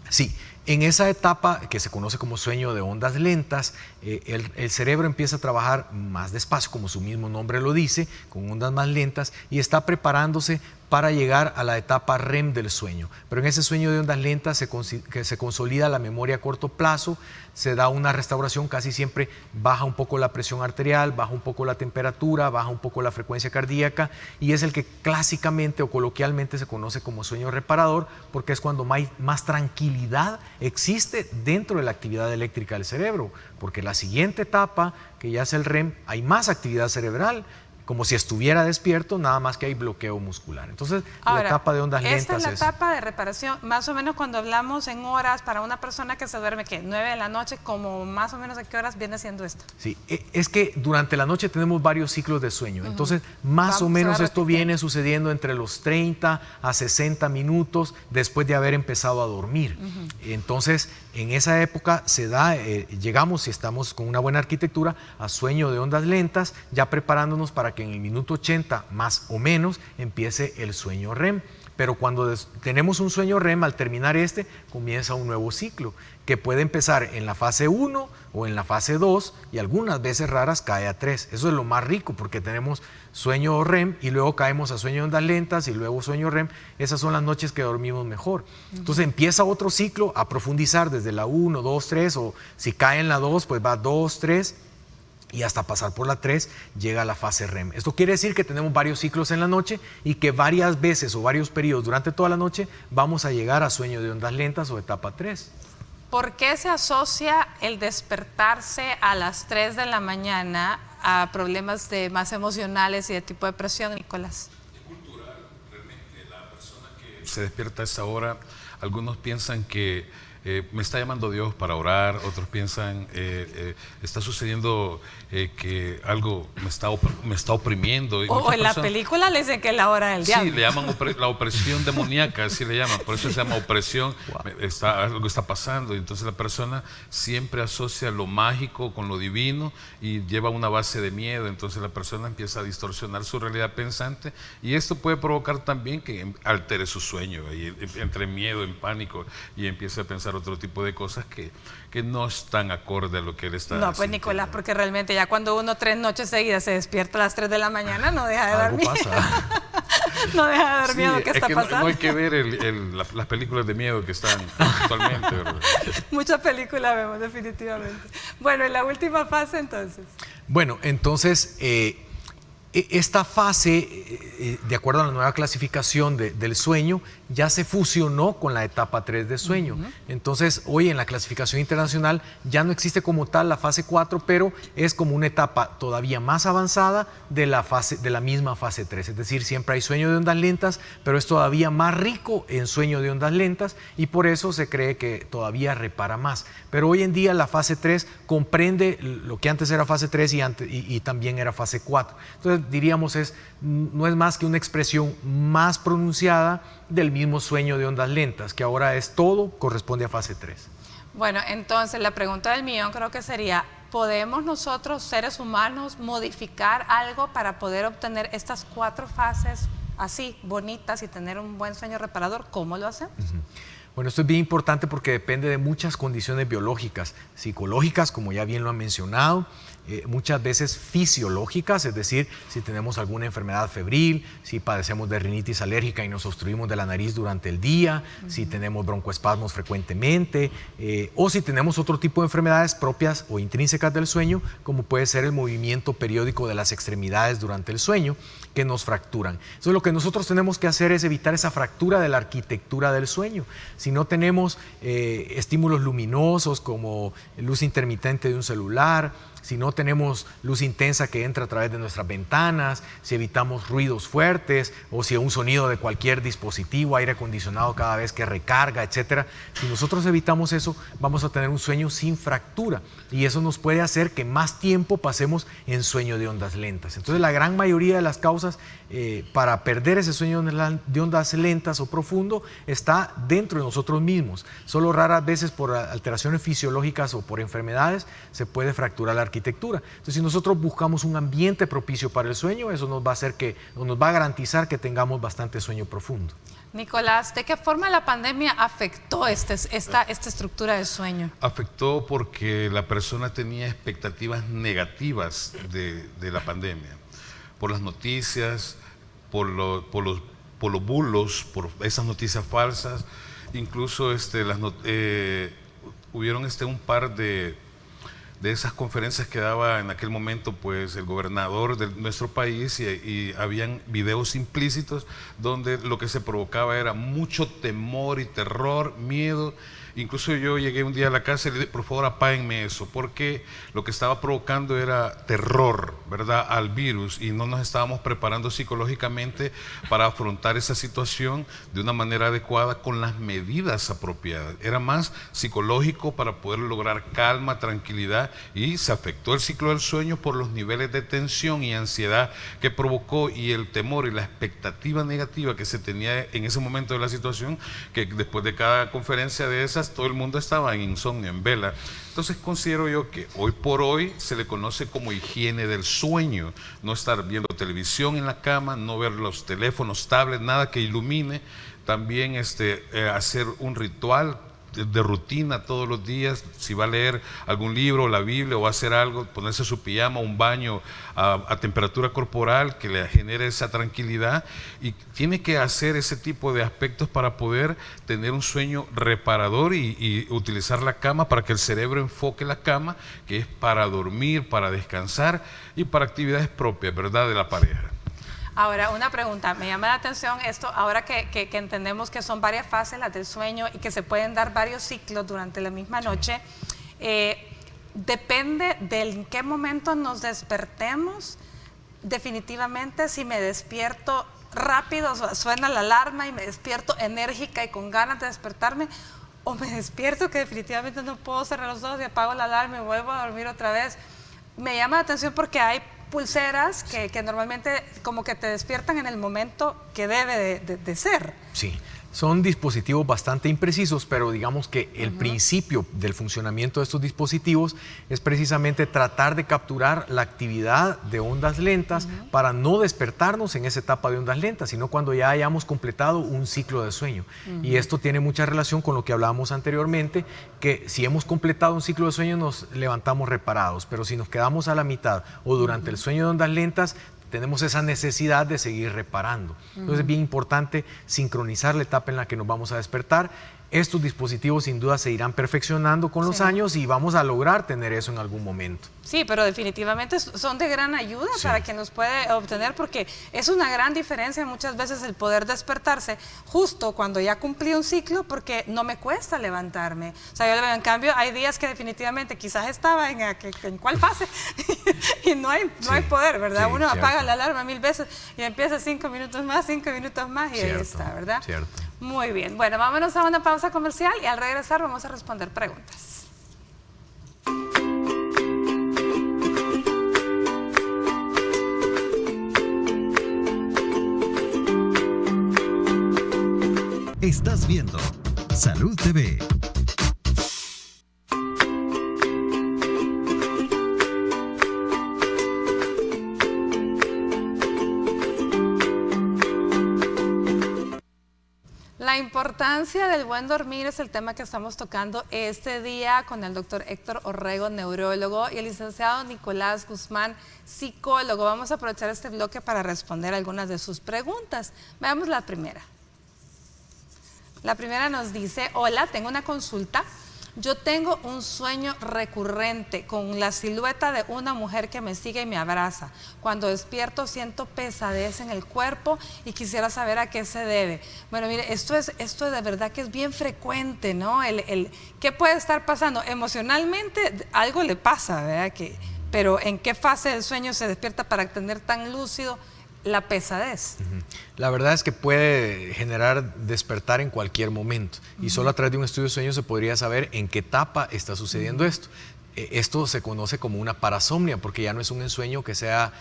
Sí. En esa etapa, que se conoce como sueño de ondas lentas, el cerebro empieza a trabajar más despacio, como su mismo nombre lo dice, con ondas más lentas, y está preparándose para llegar a la etapa REM del sueño. Pero en ese sueño de ondas lentas se consolida la memoria a corto plazo, se da una restauración, casi siempre baja un poco la presión arterial, baja un poco la temperatura, baja un poco la frecuencia cardíaca y es el que clásicamente o coloquialmente se conoce como sueño reparador porque es cuando más tranquilidad existe dentro de la actividad eléctrica del cerebro, porque la siguiente etapa, que ya es el REM, hay más actividad cerebral, como si estuviera despierto, nada más que hay bloqueo muscular. Entonces,
ahora,
la etapa de ondas lentas
esta es la etapa de reparación, más o menos cuando hablamos en horas para una persona que se duerme, ¿qué? 9 de la noche, como más o menos ¿a qué horas viene siendo esto?
Sí, es que durante la noche tenemos varios ciclos de sueño, entonces más o menos esto viene sucediendo entre los 30 a 60 minutos después de haber empezado a dormir. Entonces, en esa época se da, llegamos, si estamos con una buena arquitectura, a sueño de ondas lentas, ya preparándonos para que en el minuto 80 más o menos empiece el sueño REM. Pero cuando tenemos un sueño REM, al terminar comienza un nuevo ciclo que puede empezar en la fase 1 o en la fase 2 y algunas veces raras cae a 3. Eso es lo más rico porque tenemos sueño REM y luego caemos a sueño de ondas lentas y luego sueño REM. Esas son las noches que dormimos mejor. Entonces empieza otro ciclo a profundizar desde la 1, 2, 3 o si cae en la 2 pues va 2, 3 y hasta pasar por la 3 llega a la fase REM. Esto quiere decir que tenemos varios ciclos en la noche y que varias veces o varios periodos durante toda la noche vamos a llegar a sueño de ondas lentas o etapa 3.
¿Por qué se asocia el despertarse a las 3 de la mañana a problemas más emocionales y de tipo de depresión, Nicolás?
Es cultural, realmente. La persona que se despierta a esa hora, algunos piensan que me está llamando Dios para orar, otros piensan está sucediendo que algo me está oprimiendo. Y
o en la película le dicen que es la hora del diablo.
Sí, le llaman la opresión demoníaca, así le llaman, por eso se llama opresión. Wow. Algo está pasando, y entonces la persona siempre asocia lo mágico con lo divino y lleva una base de miedo, entonces la persona empieza a distorsionar su realidad pensante y esto puede provocar también que altere su sueño, y entre miedo, en pánico y empiece a pensar otro tipo de cosas que no están acorde a lo que él está
No, pues sintiendo. Nicolás, porque realmente ya cuando uno 3 noches seguidas se despierta a las 3 de la mañana no deja de dormir.
Algo pasa.
No deja de dormir, sí, ¿qué está pasando?
No hay que ver las películas de miedo que están actualmente, ¿verdad?
Muchas películas vemos, definitivamente. Bueno, en la última fase entonces.
Bueno, entonces esta fase, de acuerdo a la nueva clasificación del sueño, ya se fusionó con la etapa 3 de sueño. Entonces, hoy en la clasificación internacional ya no existe como tal la fase 4, pero es como una etapa todavía más avanzada de la misma fase 3. Es decir, siempre hay sueño de ondas lentas, pero es todavía más rico en sueño de ondas lentas y por eso se cree que todavía repara más. Pero hoy en día la fase 3 comprende lo que antes era fase 3 y también era fase 4. Entonces, diríamos, no es más que una expresión más pronunciada del mismo sueño de ondas lentas, que ahora es todo, corresponde a fase 3.
Bueno, entonces la pregunta del millón creo que sería, ¿podemos nosotros, seres humanos, modificar algo para poder obtener estas 4 fases así, bonitas y tener un buen sueño reparador? ¿Cómo lo hacemos?
Bueno, esto es bien importante porque depende de muchas condiciones biológicas, psicológicas, como ya bien lo han mencionado, muchas veces fisiológicas, es decir, si tenemos alguna enfermedad febril, si padecemos de rinitis alérgica y nos obstruimos de la nariz durante el día, si tenemos broncoespasmos frecuentemente, o si tenemos otro tipo de enfermedades propias o intrínsecas del sueño, como puede ser el movimiento periódico de las extremidades durante el sueño, que nos fracturan. Entonces, lo que nosotros tenemos que hacer es evitar esa fractura de la arquitectura del sueño. Si no tenemos estímulos luminosos como luz intermitente de un celular, si no tenemos luz intensa que entra a través de nuestras ventanas, si evitamos ruidos fuertes o si un sonido de cualquier dispositivo, aire acondicionado cada vez que recarga, etcétera. Si nosotros evitamos eso, vamos a tener un sueño sin fractura y eso nos puede hacer que más tiempo pasemos en sueño de ondas lentas. Entonces, la gran mayoría de las causas para perder ese sueño de ondas lentas o profundo está dentro de nosotros mismos. Solo raras veces por alteraciones fisiológicas o por enfermedades se puede fracturar la arquitectura. Entonces, si nosotros buscamos un ambiente propicio para el sueño, eso nos va a garantizar que tengamos bastante sueño profundo.
Nicolás, ¿de qué forma la pandemia afectó esta estructura del sueño?
Afectó porque la persona tenía expectativas negativas de la pandemia, por las noticias, por los bulos, por esas noticias falsas. Incluso hubieron un par de esas conferencias que daba en aquel momento pues el gobernador de nuestro país y habían videos implícitos donde lo que se provocaba era mucho temor y terror, miedo. Incluso yo llegué un día a la casa y le dije, por favor apáguenme eso, porque lo que estaba provocando era terror, ¿verdad?, al virus, y no nos estábamos preparando psicológicamente para afrontar esa situación de una manera adecuada con las medidas apropiadas. Era más psicológico para poder lograr calma, tranquilidad, y se afectó el ciclo del sueño por los niveles de tensión y ansiedad que provocó y el temor y la expectativa negativa que se tenía en ese momento de la situación, que después de cada conferencia de esas días todo el mundo estaba en insomnio, en vela. Entonces considero yo que hoy por hoy se le conoce como higiene del sueño, no estar viendo televisión en la cama, no ver los teléfonos, tablets, nada que ilumine. También hacer un ritual de rutina todos los días, si va a leer algún libro, la Biblia, o va a hacer algo, ponerse su pijama, un baño a temperatura corporal que le genere esa tranquilidad, y tiene que hacer ese tipo de aspectos para poder tener un sueño reparador y utilizar la cama para que el cerebro enfoque la cama, que es para dormir, para descansar y para actividades propias, ¿verdad?, de la pareja.
Ahora, una pregunta, me llama la atención esto, ahora que entendemos que son varias fases las del sueño y que se pueden dar varios ciclos durante la misma noche, depende de en qué momento nos despertemos. Definitivamente, si me despierto rápido, suena la alarma y me despierto enérgica y con ganas de despertarme, o me despierto que definitivamente no puedo cerrar los ojos y apago la alarma y vuelvo a dormir otra vez. Me llama la atención porque hay pulseras que normalmente como que te despiertan en el momento que debe de ser.
Sí, son dispositivos bastante imprecisos, pero digamos que el principio del funcionamiento de estos dispositivos es precisamente tratar de capturar la actividad de ondas lentas para no despertarnos en esa etapa de ondas lentas, sino cuando ya hayamos completado un ciclo de sueño. Y esto tiene mucha relación con lo que hablábamos anteriormente, que si hemos completado un ciclo de sueño nos levantamos reparados, pero si nos quedamos a la mitad o durante el sueño de ondas lentas, tenemos esa necesidad de seguir reparando. Entonces es bien importante sincronizar la etapa en la que nos vamos a despertar. Estos dispositivos sin duda se irán perfeccionando con los años y vamos a lograr tener eso en algún momento.
Sí, pero definitivamente son de gran ayuda para quien nos puede obtener, porque es una gran diferencia muchas veces el poder despertarse justo cuando ya cumplí un ciclo, porque no me cuesta levantarme. O sea, yo en cambio hay días que definitivamente quizás estaba en cuál fase y no hay poder, ¿verdad? Uno apaga la alarma 1000 veces y empieza 5 minutos más y ahí está, ¿verdad?
Cierto.
Muy bien, bueno, vámonos a una pausa comercial y al regresar vamos a responder preguntas.
Estás viendo Salud TV.
La importancia del buen dormir es el tema que estamos tocando este día con el doctor Héctor Orrego, neurólogo, y el licenciado Nicolás Guzmán, psicólogo. Vamos a aprovechar este bloque para responder algunas de sus preguntas. Veamos la primera. La primera nos dice: hola, tengo una consulta. Yo tengo un sueño recurrente con la silueta de una mujer que me sigue y me abraza. Cuando despierto siento pesadez en el cuerpo y quisiera saber a qué se debe. Bueno, mire, esto de verdad que es bien frecuente, ¿no? ¿Qué puede estar pasando? Emocionalmente algo le pasa, ¿verdad? Pero ¿en qué fase del sueño se despierta para tener tan lúcido la pesadez?
La verdad es que puede generar despertar en cualquier momento y solo a través de un estudio de sueño se podría saber en qué etapa está sucediendo esto. Esto se conoce como una parasomnia, porque ya no es un ensueño que sea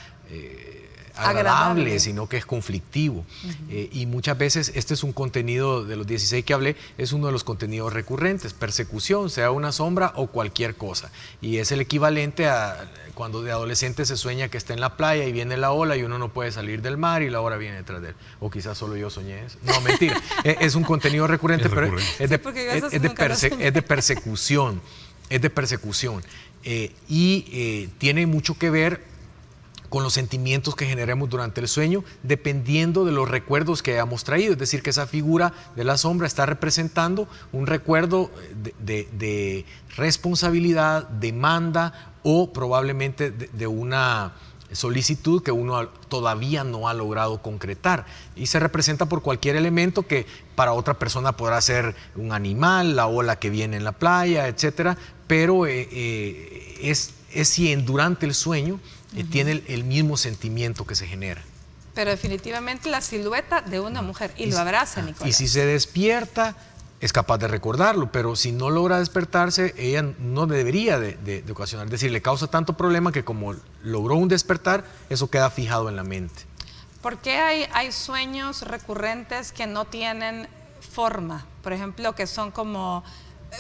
agradable, sino que es conflictivo. Y muchas veces este es un contenido de los 16 que hablé, es uno de los contenidos recurrentes: persecución, sea una sombra o cualquier cosa. Y es el equivalente a cuando de adolescente se sueña que está en la playa y viene la ola y uno no puede salir del mar y la ola viene detrás de él. O quizás solo yo soñé eso. No, mentira. Es un contenido recurrente, pero es de persecución. Es de persecución. Y tiene mucho que ver con los sentimientos que generemos durante el sueño, dependiendo de los recuerdos que hayamos traído. Es decir, que esa figura de la sombra está representando un recuerdo de responsabilidad, demanda o probablemente de una solicitud que uno todavía no ha logrado concretar. Y se representa por cualquier elemento que para otra persona podrá ser un animal, la ola que viene en la playa, etcétera, pero es si durante el sueño tiene el mismo sentimiento que se genera.
Pero definitivamente la silueta de una mujer y lo abraza, Nicolás.
Y si se despierta, es capaz de recordarlo, pero si no logra despertarse, ella no debería de ocasionar. Es decir, le causa tanto problema que como logró un despertar, eso queda fijado en la mente.
¿Por qué hay sueños recurrentes que no tienen forma? Por ejemplo, que son como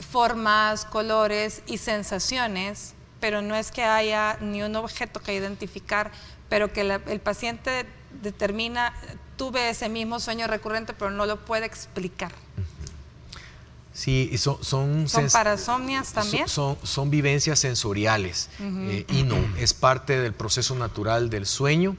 formas, colores y sensaciones, pero no es que haya ni un objeto que identificar, pero que el paciente determina, tuve ese mismo sueño recurrente, pero no lo puede explicar.
Sí, y
¿Son parasomnias también?
Son vivencias sensoriales y no, es parte del proceso natural del sueño.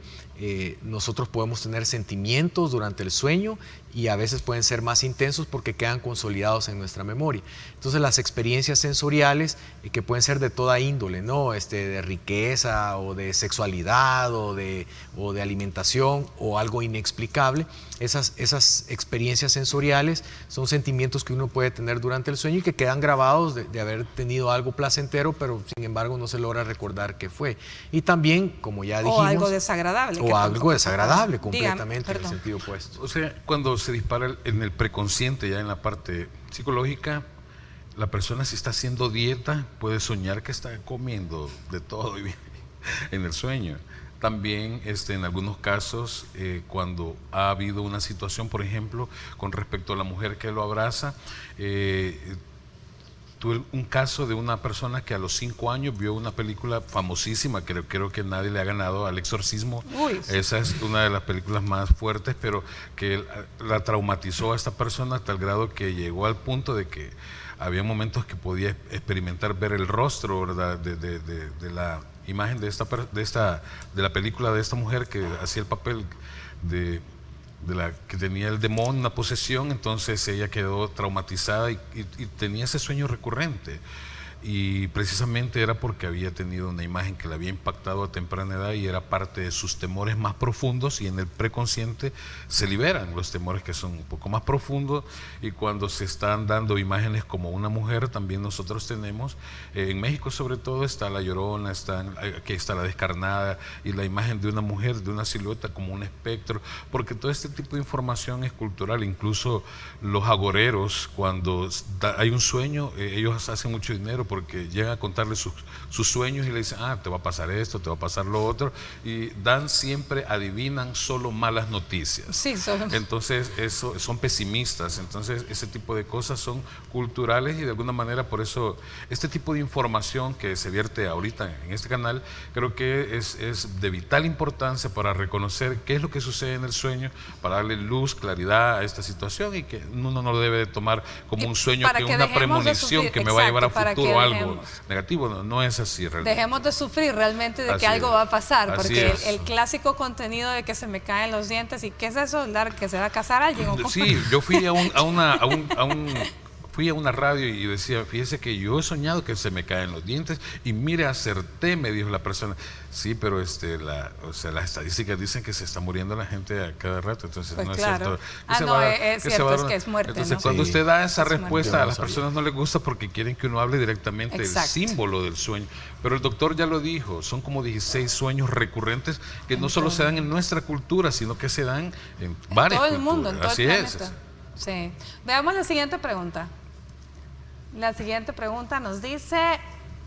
Nosotros podemos tener sentimientos durante el sueño y a veces pueden ser más intensos porque quedan consolidados en nuestra memoria. Entonces las experiencias sensoriales que pueden ser de toda índole, ¿no? De riqueza o de sexualidad o de alimentación o algo inexplicable, esas experiencias sensoriales son sentimientos que uno puede tener durante el sueño y que quedan grabados de haber tenido algo placentero, pero sin embargo no se logra recordar qué fue. Y también, como ya dijimos...
O algo desagradable.
O algo desagradable, completamente, en el sentido opuesto.
O sea, cuando se dispara en el preconsciente, ya en la parte psicológica, la persona, si está haciendo dieta, puede soñar que está comiendo de todo en el sueño. También en algunos casos, cuando ha habido una situación, por ejemplo, con respecto a la mujer que lo abraza, tuve un caso de una persona que a los 5 años vio una película famosísima, que creo que nadie le ha ganado, al Exorcismo.
Uy.
Esa es una de las películas más fuertes, pero que la traumatizó a esta persona a tal grado que llegó al punto de que había momentos que podía experimentar ver el rostro, ¿verdad?, de la imagen de la película de esta mujer que hacía el papel de la que tenía el demonio, una posesión. Entonces ella quedó traumatizada y tenía ese sueño recurrente. Y precisamente era porque había tenido una imagen que le había impactado a temprana edad y era parte de sus temores más profundos, y en el preconsciente se liberan los temores que son un poco más profundos, y cuando se están dando imágenes como una mujer, también nosotros tenemos, en México sobre todo está la Llorona, aquí está la Descarnada, y la imagen de una mujer, de una silueta como un espectro, porque todo este tipo de información es cultural. Incluso los agoreros, cuando hay un sueño, ellos hacen mucho dinero porque llegan a contarle sus sueños y le dicen, te va a pasar esto, te va a pasar lo otro, y adivinan solo malas noticias.
Sí,
entonces eso son pesimistas. Entonces ese tipo de cosas son culturales, y de alguna manera por eso este tipo de información que se vierte ahorita en este canal creo que es de vital importancia para reconocer qué es lo que sucede en el sueño, para darle luz, claridad a esta situación, y que uno no lo debe de tomar como un sueño, que es una premonición que me va a llevar a futuro algo negativo. No es así realmente.
Dejemos de sufrir realmente de que algo va a pasar, porque el clásico contenido de que se me caen los dientes y ¿qué es eso? ¿Que se va a casar alguien?
Sí, yo fui fui a una radio y decía, fíjese que yo he soñado que se me caen los dientes, y mire, acerté, me dijo la persona. Sí, pero las estadísticas dicen que se está muriendo la gente a cada rato, entonces
pues
no
claro.
es cierto.
Es cierto, es que es muerte.
Entonces,
¿no?
cuando usted da esa respuesta, a las
sabía.
personas no les gusta porque quieren que uno hable directamente del símbolo del sueño. Pero el doctor ya lo dijo, son como 16 sueños recurrentes que no solo se dan en nuestra cultura, sino que se dan en varias
todo el
culturas.
mundo, en todo
Así
el
es.
planeta. Sí. Veamos la siguiente pregunta. La siguiente pregunta nos dice,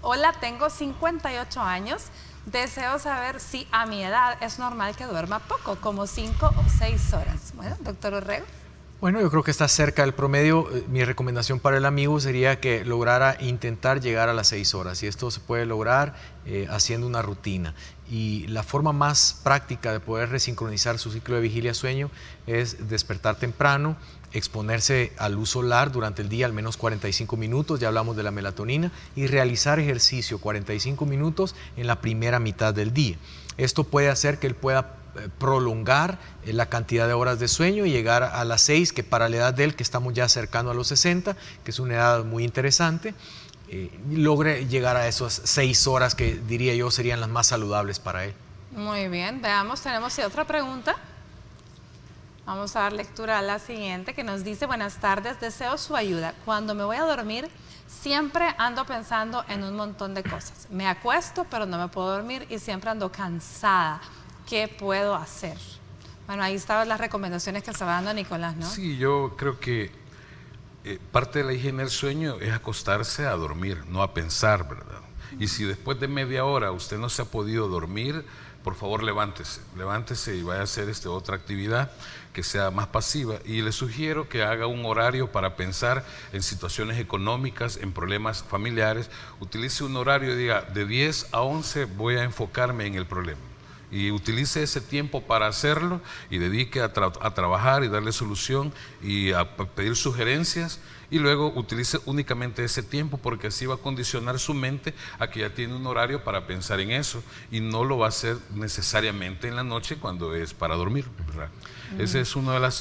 hola, tengo 58 años, deseo saber si a mi edad es normal que duerma poco, como 5 o 6 horas. Bueno, doctor Orrego.
Bueno, yo creo que está cerca del promedio. Mi recomendación para el amigo sería que lograra intentar llegar a las 6 horas, y esto se puede lograr haciendo una rutina. Y la forma más práctica de poder resincronizar su ciclo de vigilia-sueño es despertar temprano, exponerse a luz solar durante el día al menos 45 minutos, ya hablamos de la melatonina, y realizar ejercicio 45 minutos en la primera mitad del día. Esto puede hacer que él pueda prolongar la cantidad de horas de sueño y llegar a las 6, que para la edad de él, que estamos ya cercano a los 60, que es una edad muy interesante, logre llegar a esas 6 horas que diría yo serían las más saludables para él.
Muy bien, veamos, tenemos otra pregunta. Vamos a dar lectura a la siguiente, que nos dice, buenas tardes, deseo su ayuda. Cuando me voy a dormir, siempre ando pensando en un montón de cosas. Me acuesto, pero no me puedo dormir y siempre ando cansada. ¿Qué puedo hacer? Bueno, ahí estaban las recomendaciones que estaba dando Nicolás, ¿no?
Sí, yo creo que parte de la higiene del sueño es acostarse a dormir, no a pensar, ¿verdad? Y si después de media hora usted no se ha podido dormir, por favor levántese y vaya a hacer otra actividad que sea más pasiva. Y le sugiero que haga un horario para pensar en situaciones económicas, en problemas familiares. Utilice un horario y diga, de 10 a 11 voy a enfocarme en el problema. Y utilice ese tiempo para hacerlo y dedique a trabajar y darle solución y a pedir sugerencias, y luego utilice únicamente ese tiempo, porque así va a condicionar su mente a que ya tiene un horario para pensar en eso y no lo va a hacer necesariamente en la noche cuando es para dormir, ¿verdad? Esa es una de las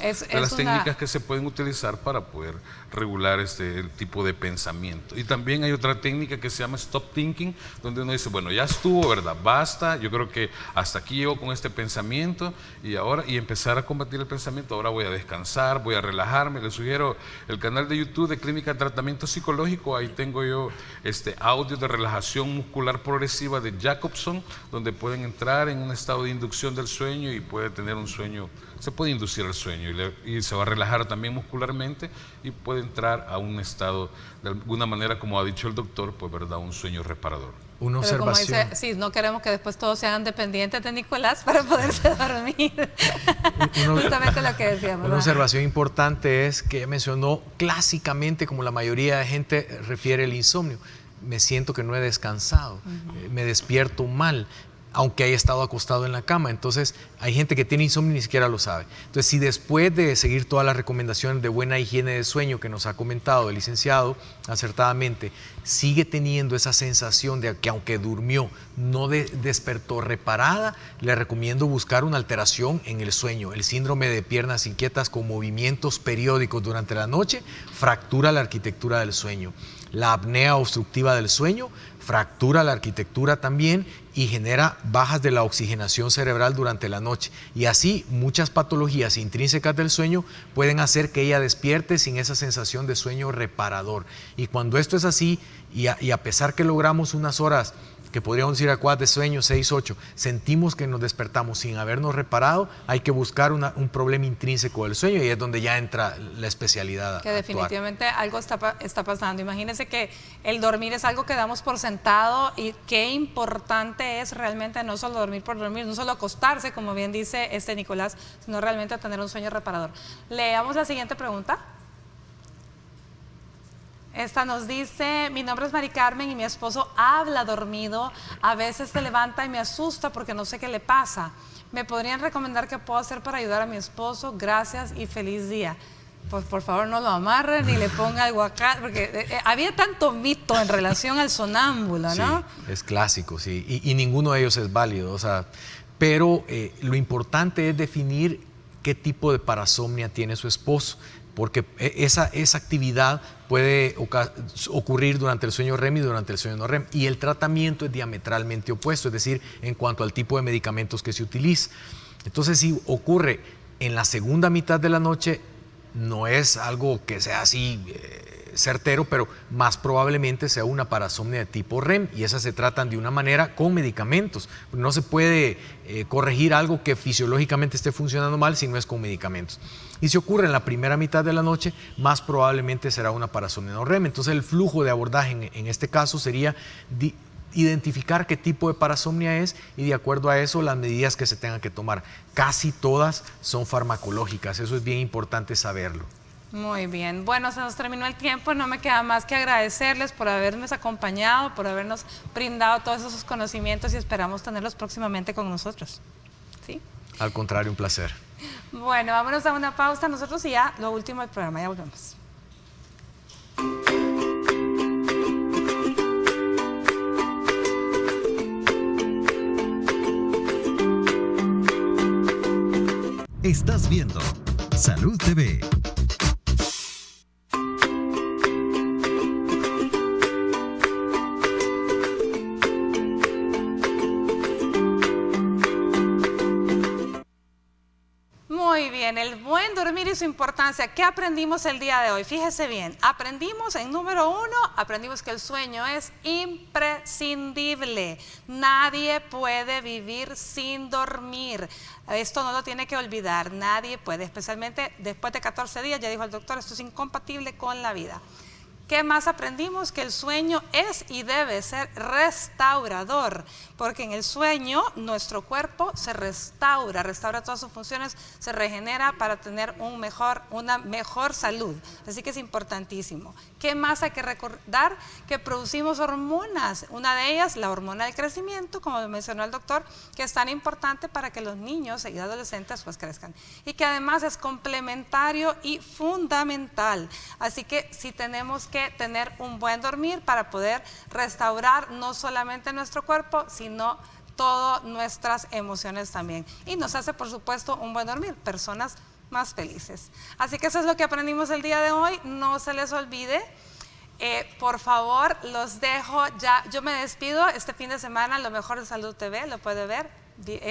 técnicas que se pueden utilizar para poder regular el tipo de pensamiento. Y también hay otra técnica que se llama stop thinking, donde uno dice, bueno, ya estuvo, ¿verdad? Basta, yo creo que hasta aquí llego con este pensamiento y empezar a combatir el pensamiento. Ahora voy a descansar, voy a relajarme. Les sugiero el canal de YouTube de Clínica de Tratamiento Psicológico. Ahí tengo yo audio de relajación muscular progresiva de Jacobson, donde pueden entrar en un estado de inducción del sueño y puede tener un sueño. Se puede inducir el sueño y se va a relajar también muscularmente y puede entrar a un estado, de alguna manera, como ha dicho el doctor, pues, ¿verdad?, un sueño reparador.
Una
Pero como
observación.
dice, sí, no queremos que después todos sean dependientes de Nicolás para poderse dormir. Justamente lo que decíamos.
Una observación importante es que mencionó clásicamente, como la mayoría de gente refiere el insomnio. Me siento que no he descansado, me despierto mal, aunque haya estado acostado en la cama. Entonces hay gente que tiene insomnio y ni siquiera lo sabe. Entonces, si después de seguir todas las recomendaciones de buena higiene de sueño que nos ha comentado el licenciado acertadamente, sigue teniendo esa sensación de que aunque durmió no despertó reparada, le recomiendo buscar una alteración en el sueño. El síndrome de piernas inquietas con movimientos periódicos durante la noche fractura la arquitectura del sueño. La apnea obstructiva del sueño fractura la arquitectura también y genera bajas de la oxigenación cerebral durante la noche. Y así muchas patologías intrínsecas del sueño pueden hacer que ella despierte sin esa sensación de sueño reparador. Y cuando esto es así, y a pesar que logramos unas horas que podríamos decir adecuadas de sueño, 6, 8, sentimos que nos despertamos sin habernos reparado, hay que buscar un problema intrínseco del sueño, y es donde ya entra la especialidad.
Que definitivamente algo está pasando. Imagínense que el dormir es algo que damos por sentado, y qué importante es realmente no solo dormir por dormir, no solo acostarse, como bien dice Nicolás, sino realmente tener un sueño reparador. Leamos la siguiente pregunta. Esta nos dice, mi nombre es Mari Carmen y mi esposo habla dormido, a veces se levanta y me asusta porque no sé qué le pasa. ¿Me podrían recomendar qué puedo hacer para ayudar a mi esposo? Gracias y feliz día. Pues por favor no lo amarren ni le ponga algo acá, porque había tanto mito en relación al sonámbulo, ¿no?
Sí, es clásico, sí, y ninguno de ellos es válido, o sea, pero lo importante es definir qué tipo de parasomnia tiene su esposo, porque esa actividad puede ocurrir durante el sueño REM y durante el sueño no REM, y el tratamiento es diametralmente opuesto, es decir, en cuanto al tipo de medicamentos que se utiliza. Entonces, si ocurre en la segunda mitad de la noche, no es algo que sea así certero, pero más probablemente sea una parasomnia de tipo REM, y esas se tratan de una manera con medicamentos. No se puede corregir algo que fisiológicamente esté funcionando mal si no es con medicamentos. Y si ocurre en la primera mitad de la noche, más probablemente será una parasomnia no REM. Entonces el flujo de abordaje en este caso sería identificar qué tipo de parasomnia es, y de acuerdo a eso las medidas que se tengan que tomar. Casi todas son farmacológicas, eso es bien importante saberlo.
Muy bien, bueno, se nos terminó el tiempo, no me queda más que agradecerles por habernos acompañado, por habernos brindado todos esos conocimientos, y esperamos tenerlos próximamente con nosotros. ¿Sí?
Al contrario, un placer.
Bueno, vámonos a una pausa nosotros y ya lo último del programa, ya volvemos.
Estás viendo Salud TV.
Muy bien, el buen dormir y su importancia. ¿Qué aprendimos el día de hoy? Fíjese bien, aprendimos en número 1, aprendimos que el sueño es imprescindible. Nadie puede vivir sin dormir. Esto no lo tiene que olvidar, nadie puede, especialmente después de 14 días, ya dijo el doctor, esto es incompatible con la vida. ¿Qué más aprendimos? Que el sueño es y debe ser restaurador, porque en el sueño nuestro cuerpo se restaura todas sus funciones, se regenera para tener una mejor salud. Así que es importantísimo. ¿Qué más hay que recordar? Que producimos hormonas. Una de ellas, la hormona del crecimiento, como mencionó el doctor, que es tan importante para que los niños y adolescentes pues crezcan. Y que además es complementario y fundamental. Así que sí tenemos que tener un buen dormir para poder restaurar no solamente nuestro cuerpo, sino todas nuestras emociones también. Y nos hace, por supuesto, un buen dormir, personas más felices. Así que eso es lo que aprendimos el día de hoy. No se les olvide. Por favor, los dejo ya. Yo me despido este fin de semana. Lo mejor de Salud TV, lo puede ver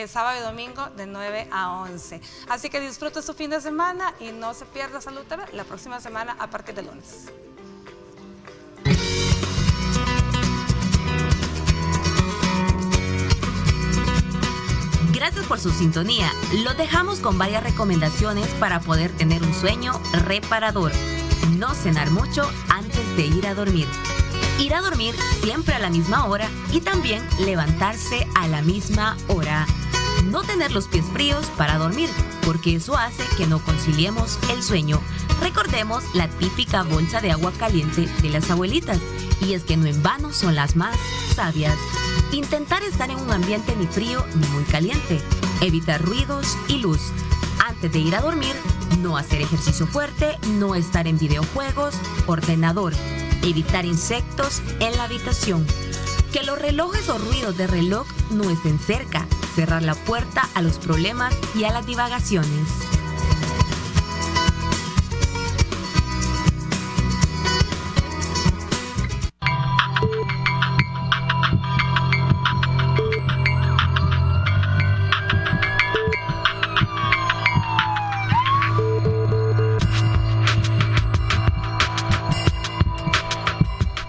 sábado y domingo de 9 a 11. Así que disfrute su fin de semana y no se pierda Salud TV la próxima semana a partir de lunes.
Gracias por su sintonía. Los dejamos con varias recomendaciones para poder tener un sueño reparador. No cenar mucho antes de ir a dormir. Ir a dormir siempre a la misma hora y también levantarse a la misma hora. No tener los pies fríos para dormir, porque eso hace que no conciliemos el sueño. Recordemos la típica bolsa de agua caliente de las abuelitas, y es que no en vano son las más sabias. Intentar estar en un ambiente ni frío ni muy caliente. Evitar ruidos y luz. Antes de ir a dormir, no hacer ejercicio fuerte, no estar en videojuegos, ordenador. Evitar insectos en la habitación. Que los relojes o ruidos de reloj no estén cerca. Cerrar la puerta a los problemas y a las divagaciones.